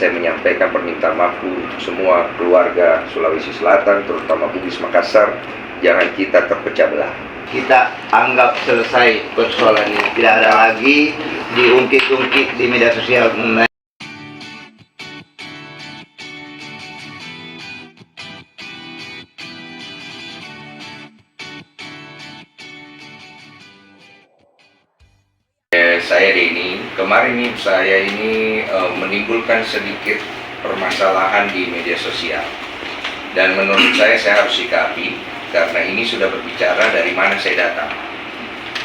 saya menyampaikan permintaan maaf untuk semua keluarga Sulawesi Selatan, terutama Bugis Makassar. Jangan kita terpecah belah. Kita anggap selesai persoalan ini, tidak ada lagi diungkit-ungkit di media sosial. Saya Denny, kemarin saya ini menimbulkan sedikit permasalahan di media sosial, dan menurut saya harus sikapi karena ini sudah berbicara dari mana saya datang.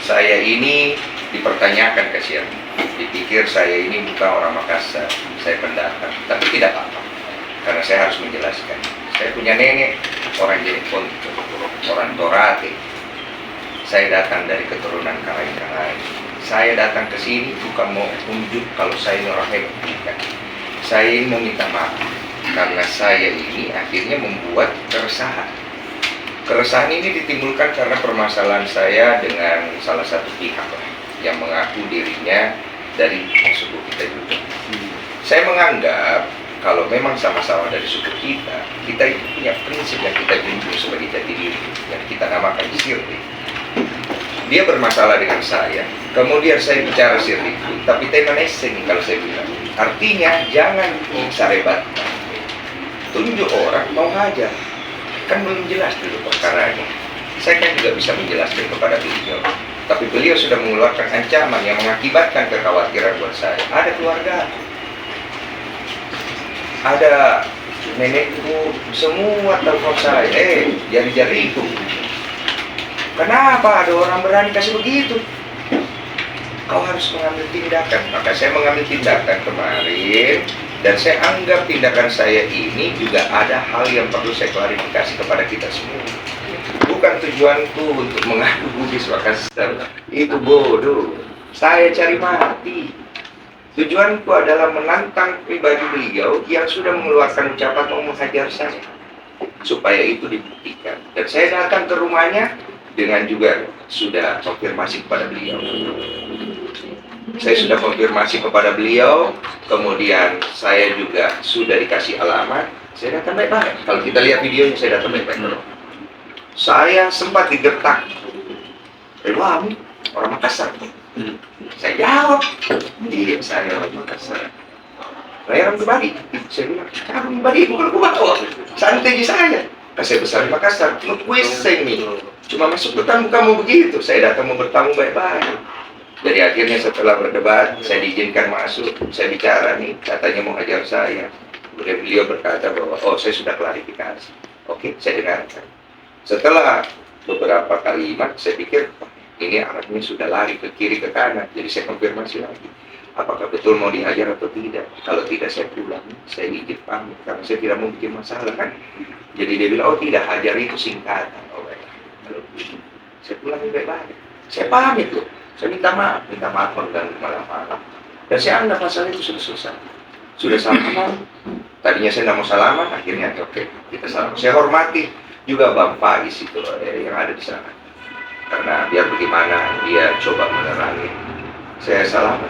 Saya ini dipertanyakan kasihan, dipikir saya ini bukan orang Makassar, saya pendatang, tapi tidak apa-apa karena saya harus menjelaskan. Saya punya nenek orang Jeneponto, orang Torate. Saya datang dari keturunan Karai-Karai. Saya datang ke sini bukan mau unjuk kalau saya ini orang hebat, bukan. Saya ini mau minta maaf karena saya ini akhirnya membuat keresahan. Keresahan ini ditimbulkan karena permasalahan saya dengan salah satu pihak yang mengaku dirinya dari suku kita juga. Saya menganggap kalau memang sama-sama dari suku kita, kita itu punya prinsip yang kita junjung sebagai jati diri yang kita namakan sirri. Dia bermasalah dengan saya, kemudian saya bicara sirri itu, tapi tenaneseng kalau saya bilang. Artinya jangan sarebatkan. Tunjuk orang mau hajar. Kan belum jelas dulu perkaranya. Saya kan juga bisa menjelaskan kepada beliau, tapi beliau sudah mengeluarkan ancaman yang mengakibatkan kekhawatiran buat saya. Ada keluarga, ada nenekku, semua telepon saya, jari-jariku. Kenapa ada orang berani kasih begitu? Kau harus mengambil tindakan. Maka saya mengambil tindakan kemarin, dan saya anggap tindakan saya ini juga ada hal yang perlu saya klarifikasi kepada kita semua. Bukan tujuanku untuk mengadu Bugis Makassar, itu bodoh. Saya cari mati. Tujuanku adalah menantang pribadi beliau yang sudah mengeluarkan ucapan mau menghajar saya, supaya itu dibuktikan. Dan saya datang ke rumahnya dengan juga sudah konfirmasi kepada beliau. Saya sudah konfirmasi kepada beliau, kemudian saya juga sudah dikasih alamat. Saya datang baik-baik. Kalau kita lihat videonya, saya datang baik-baik. Saya sempat digertak. Wah, orang Makassar. Saya jawab, iya saya orang Makassar. Saya orang Bali. Saya bilang, kamu Bali bukan kubawa. Santai saya. Saya besar di Makassar. Ngepuiseng nih. Cuma masuk bertamu kamu begitu. Saya datang mau bertamu baik-baik. Jadi akhirnya setelah berdebat, saya diizinkan masuk. Saya bicara nih, katanya mau ngajar saya. Kemudian beliau berkata bahwa, saya sudah klarifikasi. Oke, saya dengarkan. Setelah beberapa kalimat, saya pikir, ini arahnya sudah lari ke kiri ke kanan. Jadi saya konfirmasi lagi. Apakah betul mau dihajar atau tidak? Kalau tidak, saya pulang. Saya izin pamit, karena saya tidak mau bikin masalah kan. Jadi dia bilang, tidak, hajar itu singkatan. Saya pulang baik-baik. Saya pamit loh. Saya minta maaf mengganggu malam-malam. Dan saya anggap masalah itu sudah selesai. Sudah salaman. Tadinya saya tidak mau salaman, akhirnya oke, kita salaman. Saya hormati juga Bang Faiz itu yang ada di sana. Karena biar bagaimana dia coba menerangi. Saya salaman.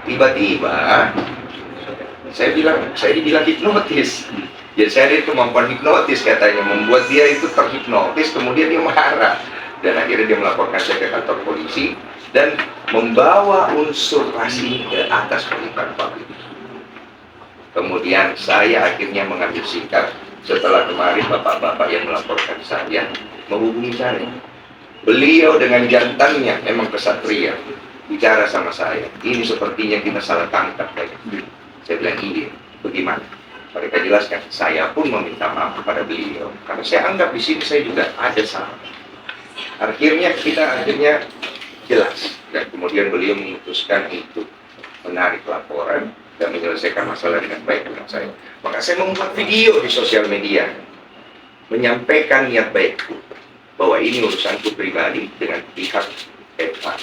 Tiba-tiba saya dibilang hipnotis. Jadi saya ada kemampuan hipnotis katanya, membuat dia itu terhipnotis, kemudian dia marah. Dan akhirnya dia melaporkan saya ke kantor polisi dan membawa unsur rasi ke atas permintaan publik. Kemudian saya akhirnya mengambil sikap setelah kemarin bapak-bapak yang melaporkan saya menghubungi saya. Beliau dengan jantannya memang kesatria bicara sama saya. Ini sepertinya kita salah tangkap. Saya bilang iya, bagaimana? Mereka jelaskan. Saya pun meminta maaf kepada beliau karena saya anggap di sini saya juga ada salah. Akhirnya kita jelas, dan kemudian beliau memutuskan untuk menarik laporan dan menyelesaikan masalah dengan baik dengan saya. Maka saya membuat video di sosial media menyampaikan niat baikku bahwa ini urusanku pribadi dengan pihak FA.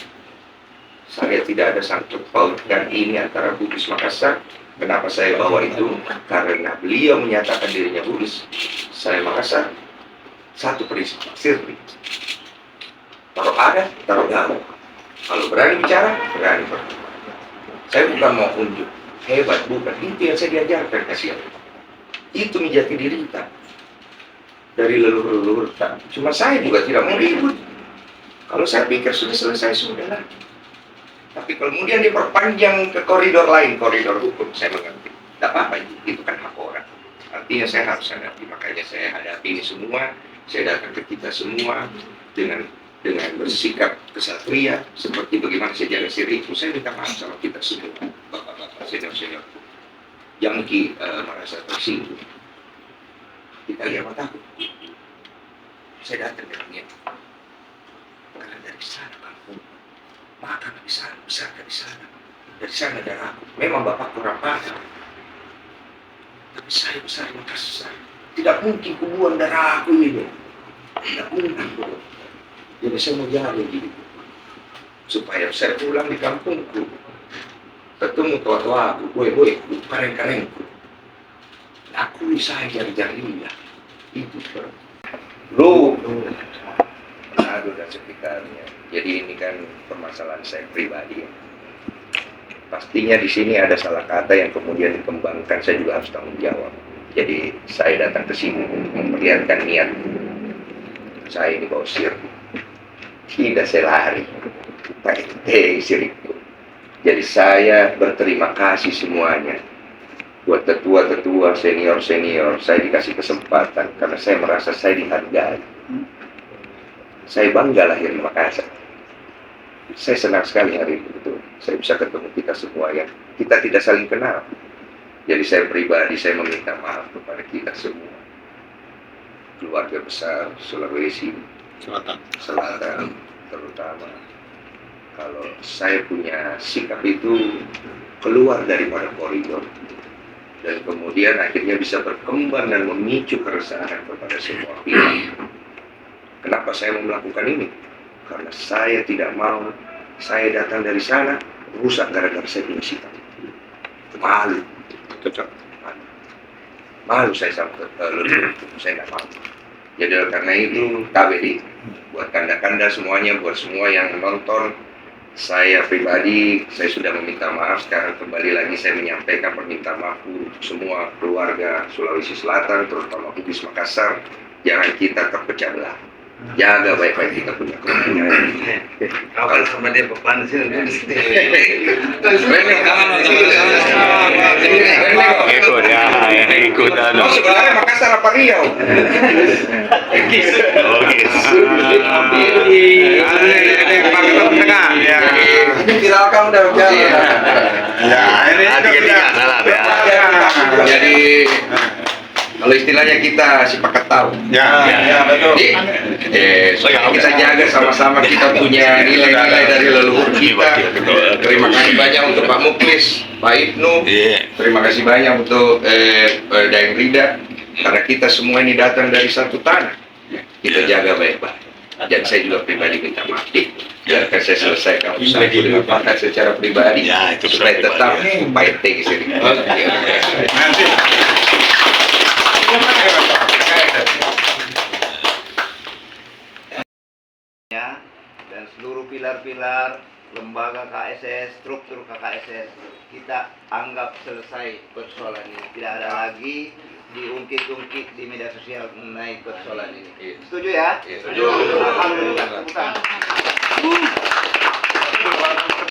Saya tidak ada sangkut pautkan ini antara Bugis Makassar. Kenapa saya bawa itu? Karena beliau menyatakan dirinya Bugis, saya Makassar. Satu prinsip, sirri. Taruh ada, taruh gaul. Kalau berani bicara, berani berbicara. Saya bukan mau unjuk. hebat, bukan. Itu yang saya diajarkan, kasihan. Itu menjadi diri kita dari leluhur-leluhur kita. Cuma saya juga tidak mau ribut. Kalau saya pikir sudah selesai, sudah lah. Tapi kalau kemudian diperpanjang ke koridor lain, koridor hukum, saya mengerti. Tidak apa-apa, itu kan hak orang. Artinya saya harus hadapi, makanya saya hadapi ini semua. Saya datang ke kita semua dengan bersikap kesatria, seperti bagaimana saya jaga siriku. Saya minta maaf sama kita semua, bapak-bapak, senior-senior. Yang merasa tersinggung. Kita lihat takut. Saya datang dengan niat. Karena dari sana kampung, makan di sana, besar di sana. Dari sana darah. Memang bapak kurang paham. Tapi saya besar Makassar. Tidak mungkin kubuang darah aku ini. Tidak mungkin. Jadi saya mau jaga gitu. Supaya saya pulang di kampungku. Ketemu tua-tua aku. Boy, kareng-karengku. Aku bisa jari-jari dia. Itu lu aduh dan sekitarnya. Jadi ini kan permasalahan saya pribadi. Pastinya di sini ada salah kata yang kemudian dikembangkan, saya juga harus tanggung jawab. Jadi saya datang ke sini untuk memperlihatkan niat saya ini bawa sir. Tidak saya lari. Pakai sirikku. Jadi saya berterima kasih semuanya. Buat tetua-tetua, senior-senior, saya dikasih kesempatan karena saya merasa saya dihargai. Saya bangga lahir di Makassar. Saya senang sekali hari itu. Saya bisa ketemu kita semua yang kita tidak saling kenal. Jadi saya pribadi, saya meminta maaf kepada kita semua. Keluarga besar Sulawesi Selatan terutama. Kalau saya punya sikap itu keluar daripada koridor. Dan kemudian akhirnya bisa berkembang dan memicu keresahan kepada semua pihak. Kenapa saya mau melakukan ini? Karena saya tidak mau saya datang dari sana rusak gara-gara saya punya sikap. Malu. Malu saya sama leluhur, saya tidak mau. Jadi karena itu KBD buat kanda-kanda semuanya, buat semua yang menonton. Saya pribadi, saya sudah meminta maaf. Sekarang kembali lagi saya menyampaikan permintaan maaf untuk semua keluarga Sulawesi Selatan, terutama Bugis Makassar. Jangan kita terpecah belah. Jaga baik-baik kita punya keluarga. Kalau sama dia pepan sih. Ikut ya, ikut anu. Oh sebenarnya Makassar apa Riau? Ini viralkan udah jalan. Ya, ini tidak salah ya. Jadi kalau istilahnya kita sepakat tahu. Ya, betul. Jadi, supaya kita jaga sama-sama, kita punya nilai-nilai dari leluhur kita. Terima kasih banyak untuk Pak Muklis, Pak Ibnu. Terima kasih banyak untuk Daeng Rida. Karena kita semua ini datang dari satu tanah. Kita jaga baik-baik. Dan saya juga pribadi minta maaf. Biarkan saya selesaikan usahaku dengan Pak secara pribadi. Ya, itu supaya tetap Pak di sini. Dan seluruh pilar-pilar lembaga KSS, struktur KKSS kita anggap selesai persoalan ini. Tidak ada lagi diungkit-ungkit di media sosial mengenai persoalan ini. Setuju ya? Setuju. Alhamdulillah.